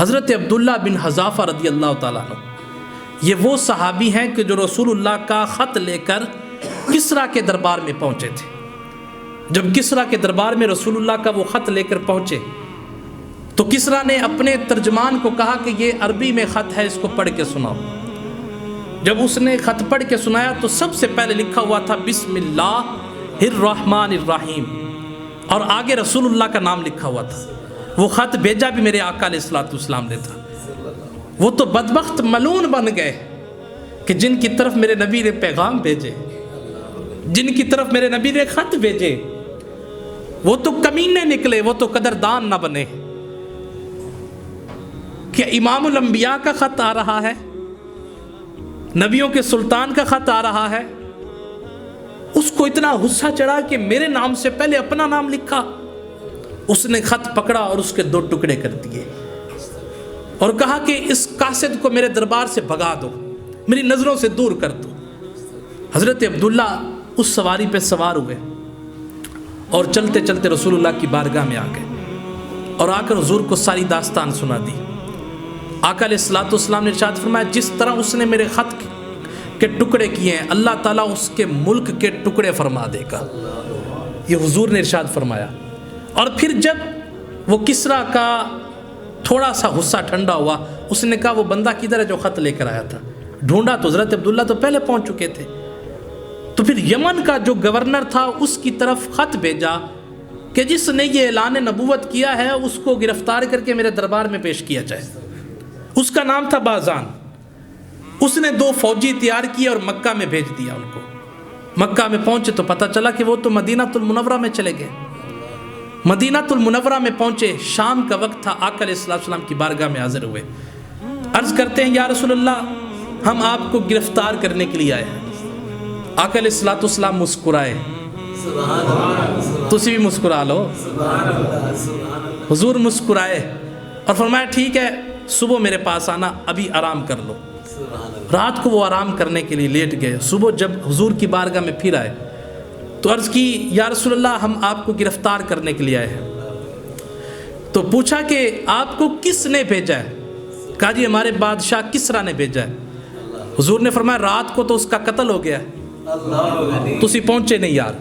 حضرت عبداللہ بن حذافہ رضی اللہ تعالیٰ عنہ یہ وہ صحابی ہیں کہ جو رسول اللہ کا خط لے کر کسریٰ کے دربار میں پہنچے تھے۔ جب کسریٰ کے دربار میں رسول اللہ کا وہ خط لے کر پہنچے تو کسریٰ نے اپنے ترجمان کو کہا کہ یہ عربی میں خط ہے، اس کو پڑھ کے سناؤ۔ جب اس نے خط پڑھ کے سنایا تو سب سے پہلے لکھا ہوا تھا بسم اللہ الرحمن الرحیم، اور آگے رسول اللہ کا نام لکھا ہوا تھا۔ وہ خط بھیجا بھی میرے آقا علیہ الصلوۃ والسلام نے تھا۔ وہ تو بدبخت ملعون بن گئے کہ جن کی طرف میرے نبی نے پیغام بھیجے، جن کی طرف میرے نبی نے خط بھیجے، وہ تو کمینے نکلے، وہ تو قدردان نہ بنے۔ کہ امام الانبیاء کا خط آ رہا ہے، نبیوں کے سلطان کا خط آ رہا ہے، اس کو اتنا غصہ چڑھا کہ میرے نام سے پہلے اپنا نام لکھا۔ اس نے خط پکڑا اور اس کے 2 ٹکڑے کر دیے اور کہا کہ اس قاصد کو میرے دربار سے بھگا دو، میری نظروں سے دور کر دو۔ حضرت عبداللہ اس سواری پہ سوار ہوئے اور چلتے چلتے رسول اللہ کی بارگاہ میں آ گئے اور آ کر حضور کو ساری داستان سنا دی۔ آقا علیہ الصلوۃ والسلام نے ارشاد فرمایا جس طرح اس نے میرے خط کے ٹکڑے کیے ہیں اللہ تعالیٰ اس کے ملک کے ٹکڑے فرما دے گا، یہ حضور نے ارشاد فرمایا۔ اور پھر جب وہ کسریٰ کا تھوڑا سا غصہ ٹھنڈا ہوا، اس نے کہا وہ بندہ کدھر ہے جو خط لے کر آیا تھا؟ ڈھونڈا تو حضرت عبداللہ تو پہلے پہنچ چکے تھے۔ تو پھر یمن کا جو گورنر تھا اس کی طرف خط بھیجا کہ جس نے یہ اعلان نبوت کیا ہے اس کو گرفتار کر کے میرے دربار میں پیش کیا جائے۔ اس کا نام تھا بازان۔ اس نے 2 فوجی تیار کیے اور مکہ میں بھیج دیا ان کو۔ مکہ میں پہنچے تو پتہ چلا کہ وہ تو مدینہ المنورہ میں چلے گئے۔ مدینہ المنورہ میں پہنچے، شام کا وقت تھا، آقا علیہ السلام کی بارگاہ میں حاضر ہوئے۔ عرض کرتے ہیں یا رسول اللہ ہم آپ کو گرفتار کرنے کے لیے آئے ہیں۔ آقا علیہ السلام مسکرائے، تسی بھی مسکرا لو۔ حضور مسکرائے اور فرمایا ٹھیک ہے صبح میرے پاس آنا، ابھی آرام کر لو۔ رات کو وہ آرام کرنے کے لیے لیٹ گئے۔ صبح جب حضور کی بارگاہ میں پھر آئے تو عرض کی یا رسول اللہ ہم آپ کو گرفتار کرنے کے لیے آئے ہیں۔ تو پوچھا کہ آپ کو کس نے بھیجا ہے؟ کہا جی ہمارے بادشاہ کسریٰ نے بھیجا ہے۔ حضور نے فرمایا رات کو تو اس کا قتل ہو گیا ہے، تسی پہنچے نہیں یار،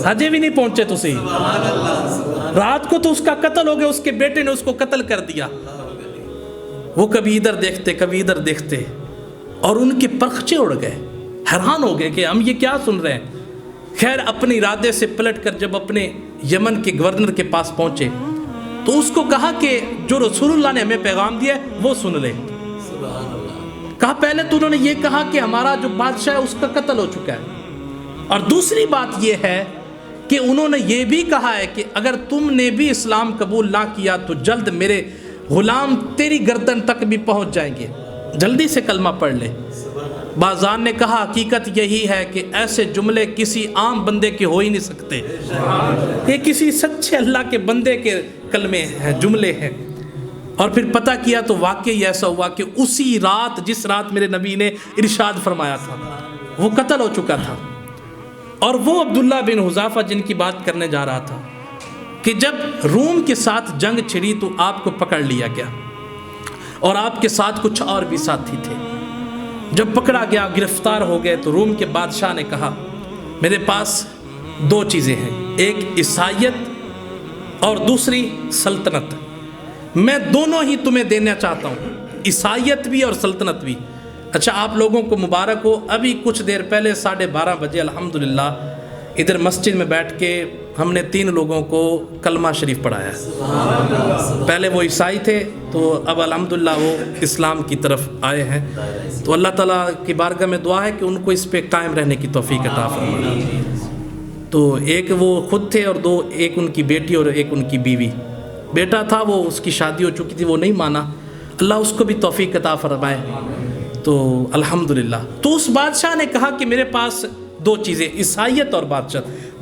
ہجے بھی نہیں پہنچے تسی۔ رات کو تو اس کا قتل ہو گیا، اس کے بیٹے نے اس کو قتل کر دیا۔ وہ کبھی ادھر دیکھتے کبھی ادھر دیکھتے اور ان کے پرخچے اڑ گئے، حیران ہو گئے کہ ہم یہ کیا سن رہے ہیں۔ خیر اپنے ارادے سے پلٹ کر جب اپنے یمن کے گورنر کے پاس پہنچے تو اس کو کہا کہ جو رسول اللہ نے ہمیں پیغام دیا ہے وہ سن لے۔ کہا پہلے تو انہوں نے یہ کہا کہ ہمارا جو بادشاہ ہے اس کا قتل ہو چکا ہے، اور دوسری بات یہ ہے کہ انہوں نے یہ بھی کہا ہے کہ اگر تم نے بھی اسلام قبول نہ کیا تو جلد میرے غلام تیری گردن تک بھی پہنچ جائیں گے، جلدی سے کلمہ پڑھ لے۔ بازان نے کہا حقیقت یہی ہے کہ ایسے جملے کسی عام بندے کے ہو ہی نہیں سکتے، یہ کسی سچے اللہ کے بندے کے کلمے ہیں، جملے ہیں۔ اور پھر پتہ کیا تو واقعی ایسا ہوا کہ اسی رات جس رات میرے نبی نے ارشاد فرمایا تھا وہ قتل ہو چکا تھا۔ اور وہ عبداللہ بن حذافہ جن کی بات کرنے جا رہا تھا کہ جب روم کے ساتھ جنگ چھڑی تو آپ کو پکڑ لیا گیا اور آپ کے ساتھ کچھ اور بھی ساتھی تھے۔ جب پکڑا گیا گرفتار ہو گئے تو روم کے بادشاہ نے کہا میرے پاس 2 چیزیں ہیں، ایک عیسائیت اور دوسری سلطنت، میں دونوں ہی تمہیں دینا چاہتا ہوں، عیسائیت بھی اور سلطنت بھی۔ اچھا آپ لوگوں کو مبارک ہو، ابھی کچھ دیر پہلے 12:30 بجے الحمدللہ ادھر مسجد میں بیٹھ کے ہم نے 3 لوگوں کو کلمہ شریف پڑھایا ہے۔ پہلے وہ عیسائی تھے تو اب الحمدللہ وہ اسلام کی طرف آئے ہیں، تو اللہ تعالیٰ کی بارگاہ میں دعا ہے کہ ان کو اس پہ قائم رہنے کی توفیق عطا فرمائے۔ تو ایک وہ خود تھے اور 2 ایک ان کی بیٹی اور ایک ان کی بیوی۔ بیٹا تھا وہ اس کی شادی ہو چکی تھی، وہ نہیں مانا، اللہ اس کو بھی توفیق عطا فرمائے۔ تو الحمدللہ تو اس بادشاہ نے کہا کہ میرے پاس 2 چیزیں، عیسائیت اور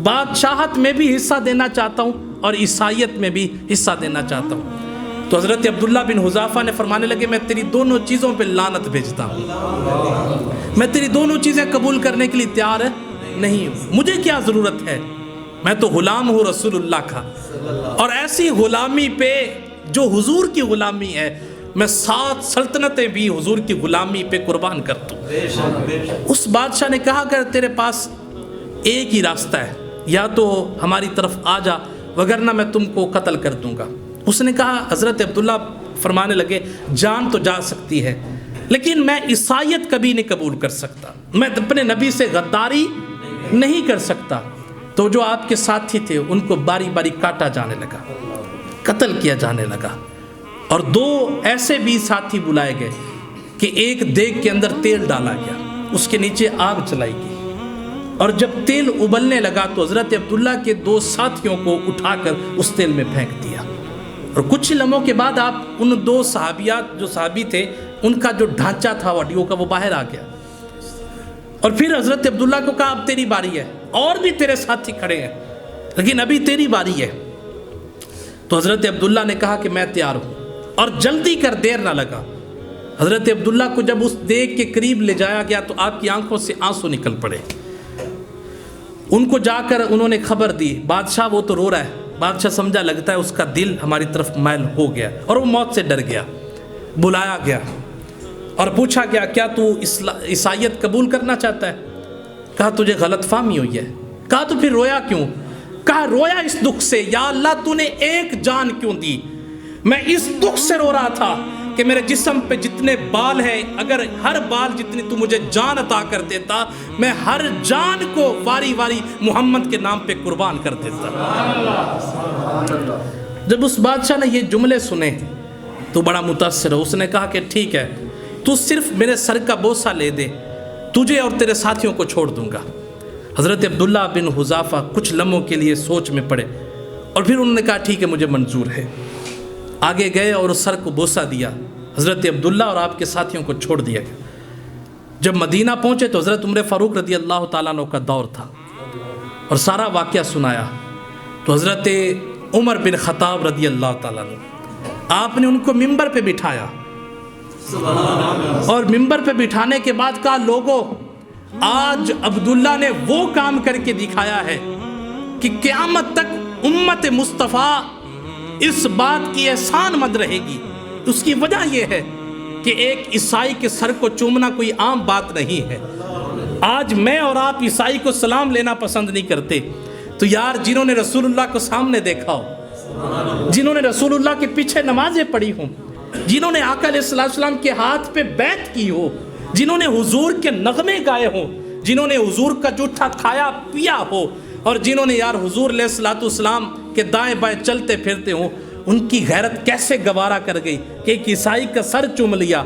بادشاہت میں بھی حصہ دینا چاہتا ہوں اور عیسائیت میں بھی حصہ دینا چاہتا ہوں۔ تو حضرت عبداللہ بن حذافہ نے فرمانے لگے میں تیری دونوں چیزوں پہ لعنت بھیجتا ہوں، میں تیری دونوں چیزیں قبول کرنے کے لیے تیار نہیں ہوں، مجھے کیا ضرورت ہے، میں تو غلام ہوں رسول اللہ کا، اور ایسی غلامی پہ جو حضور کی غلامی ہے میں 7 سلطنتیں بھی حضور کی غلامی پہ قربان کر دوں۔ اس بادشاہ نے کہا کہ تیرے پاس ایک ہی راستہ ہے، یا تو ہماری طرف آ جا وگرنہ میں تم کو قتل کر دوں گا۔ اس نے کہا، حضرت عبداللہ فرمانے لگے جان تو جا سکتی ہے لیکن میں عیسائیت کبھی نہیں قبول کر سکتا، میں اپنے نبی سے غداری نہیں کر سکتا۔ تو جو آپ کے ساتھی تھے ان کو باری باری کاٹا جانے لگا، قتل کیا جانے لگا، اور 2 ایسے بھی ساتھی بلائے گئے کہ ایک دیگ کے اندر تیل ڈالا گیا، اس کے نیچے آگ جلائی گئی، اور جب تیل ابلنے لگا تو حضرت عبداللہ کے 2 ساتھیوں کو اٹھا کر اس تیل میں پھینک دیا، اور کچھ لمحوں کے بعد آپ ان 2 صحابیات جو صحابی تھے ان کا جو ڈھانچہ تھا وڈیوں کا وہ باہر آ گیا، اور پھر حضرت عبداللہ کو کہا اب تیری باری ہے، اور بھی تیرے ساتھی کھڑے ہیں لیکن ابھی تیری باری ہے۔ تو حضرت عبداللہ نے کہا کہ میں تیار ہوں، اور جلدی کر دیر نہ لگا۔ حضرت عبداللہ کو جب اس دیگ کے قریب لے جایا گیا تو آپ کی آنکھوں سے آنسو نکل پڑے۔ ان کو جا کر انہوں نے خبر دی، بادشاہ وہ تو رو رہا ہے۔ بادشاہ سمجھا لگتا ہے اس کا دل ہماری طرف مائل ہو گیا، اور وہ موت سے ڈر گیا۔ بلایا گیا اور پوچھا گیا کیا تو عیسائیت قبول کرنا چاہتا ہے؟ کہا تجھے غلط فہمی ہوئی ہے۔ کہا تو پھر رویا کیوں؟ کہا رویا اس دکھ سے، یا اللہ تو نے ایک جان کیوں دی؟ میں اس دکھ سے رو رہا تھا کہ میرے جسم پہ جتنے بال ہیں، اگر ہر بال جتنی تو مجھے جان عطا کر دیتا میں ہر جان کو واری واری محمد کے نام پہ قربان کر دیتا۔ جب اس بادشاہ نے یہ جملے سنے تو بڑا متاثر ہو، اس نے کہا کہ ٹھیک ہے تو صرف میرے سر کا بوسہ لے دے، تجھے اور تیرے ساتھیوں کو چھوڑ دوں گا۔ حضرت عبداللہ بن حذافہ کچھ لمحوں کے لیے سوچ میں پڑے، اور پھر انہوں نے کہا ٹھیک ہے مجھے منظور ہے۔ آگے گئے اور اس سر کو بوسہ دیا، حضرت عبداللہ اور آپ کے ساتھیوں کو چھوڑ دیا گیا۔ جب مدینہ پہنچے تو حضرت عمر فاروق رضی اللہ تعالیٰ عنہ کا دور تھا، اور سارا واقعہ سنایا تو حضرت عمر بن خطاب رضی اللہ تعالیٰ عنہ آپ نے ان کو ممبر پہ بٹھایا، اور ممبر پہ بٹھانے کے بعد کہا لوگو آج عبداللہ نے وہ کام کر کے دکھایا ہے کہ قیامت تک امت مصطفیٰ اس بات کی احسان مند رہے گی۔ اس کی وجہ یہ ہے کہ ایک عیسائی کے سر کو چومنا کوئی عام بات نہیں ہے۔ آج میں اور آپ عیسائی کو سلام لینا پسند نہیں کرتے، تو یار جنہوں نے رسول اللہ کو سامنے دیکھا ہو، جنہوں نے رسول اللہ کے پیچھے نمازیں پڑھی ہوں، جنہوں نے آقا علیہ السلام کے ہاتھ پہ بیعت کی ہو، جنہوں نے حضور کے نغمے گائے ہوں، جنہوں نے حضور کا جوٹھا کھایا پیا ہو، اور جنہوں نے یار حضور علیہ السلام کے دائیں بائیں چلتے پھرتے ہوں، ان کی غیرت کیسے گوارا کر گئی کہ ایک عیسائی کا سر چوم لیا۔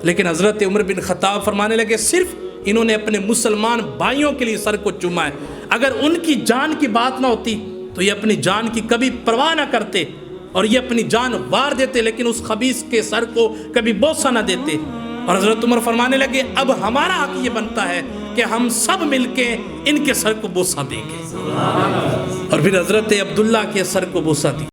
لیکن حضرت عمر بن خطاب فرمانے لگے صرف انہوں نے اپنے مسلمان بھائیوں کے لیے سر کو چوما ہے، اگر ان کی جان کی بات نہ ہوتی تو یہ اپنی جان کی کبھی پرواہ نہ کرتے اور یہ اپنی جان وار دیتے، لیکن اس خبیث کے سر کو کبھی بوسہ نہ دیتے۔ اور حضرت عمر فرمانے لگے اب ہمارا حق یہ بنتا ہے کہ ہم سب مل کے ان کے سر کو بوسہ دیں گے، اور پھر حضرت عبداللہ کے سر کو بوسہ دی۔